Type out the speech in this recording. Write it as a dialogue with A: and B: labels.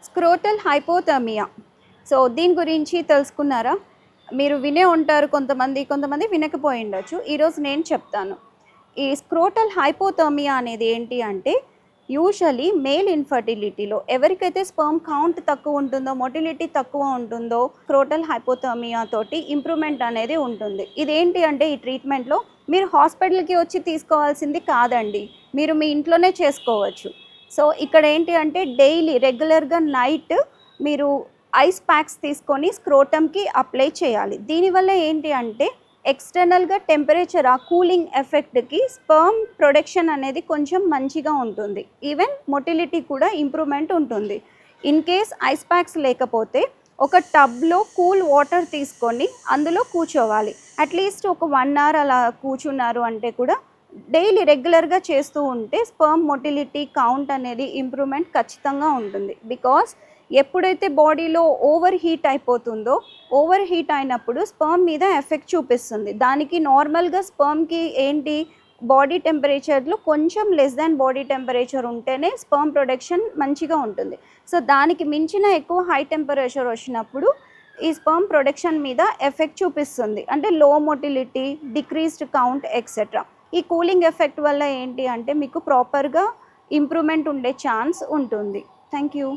A: Scrotal hypothermia. So దీని గురించి తెలుసుకున్నారా? మీరు వినే ఉంటారు కొంతమంది వినకపోయి ఉండొచ్చు. ఈరోజు నేను చెప్తాను. ఈ స్క్రోటల్ హైపోథర్మియా అనేది ఏంటి అంటే, యూజువల్లీ మేల్ ఇన్ఫర్టిలిటీలో ఎవరికైతే స్పెర్మ్ కౌంట్ తక్కువ ఉంటుందో, మొటిలిటీ తక్కువ ఉంటుందో, స్క్రోటల్ హైపోథర్మియా తోటి ఇంప్రూవ్మెంట్ అనేది ఉంటుంది. ఇదేంటి అంటే, ఈ ట్రీట్మెంట్లో మీరు హాస్పిటల్కి వచ్చి తీసుకోవాల్సింది కాదండి, మీరు మీ ఇంట్లోనే చేసుకోవచ్చు. సో ఇక్కడ ఏంటి అంటే, డైలీ రెగ్యులర్గా నైట్ మీరు ఐస్ ప్యాక్స్ తీసుకొని స్క్రోటమ్కి అప్లై చేయాలి. దీనివల్ల ఏంటి అంటే, ఎక్స్టర్నల్గా టెంపరేచర్, ఆ కూలింగ్ ఎఫెక్ట్కి స్పెర్మ్ ప్రొడక్షన్ అనేది కొంచెం మంచిగా ఉంటుంది. ఈవెన్ మొటిలిటీ కూడా ఇంప్రూవ్మెంట్ ఉంటుంది. ఇన్ కేస్ ఐస్ ప్యాక్స్ లేకపోతే ఒక టబ్లో కూల్ వాటర్ తీసుకొని అందులో కూర్చోవాలి. అట్లీస్ట్ ఒక 1 అవర్ అలా కూర్చున్నారు అంటే కూడా డైలీ రెగ్యులర్గా చేస్తూ ఉంటే స్పెర్మ్ మొటిలిటీ కౌంట్ అనేది ఇంప్రూవ్మెంట్ ఖచ్చితంగా ఉంటుంది. బికాస్ ఎప్పుడైతే బాడీలో ఓవర్ హీట్ అయిపోతుందో, ఓవర్ హీట్ అయినప్పుడు స్పెర్మ్ మీద ఎఫెక్ట్ చూపిస్తుంది. దానికి నార్మల్గా స్పెర్మ్కి ఏంటి, బాడీ టెంపరేచర్లో కొంచెం లెస్ దాన్ బాడీ టెంపరేచర్ ఉంటేనే స్పెర్మ్ ప్రొడక్షన్ మంచిగా ఉంటుంది. సో దానికి మించిన ఎక్కువ హై టెంపరేచర్ వచ్చినప్పుడు ఈ స్పెర్మ్ ప్రొడక్షన్ మీద ఎఫెక్ట్ చూపిస్తుంది. అంటే లో మొటిలిటీ, డిక్రీస్డ్ కౌంట్ ఎక్సెట్రా. ఈ కూలింగ్ ఎఫెక్ట్ వల్ల ఏంటి అంటే మీకు ప్రాపర్గా ఇంప్రూవ్మెంట్ ఉండే ఛాన్స్ ఉంటుంది. Thank you.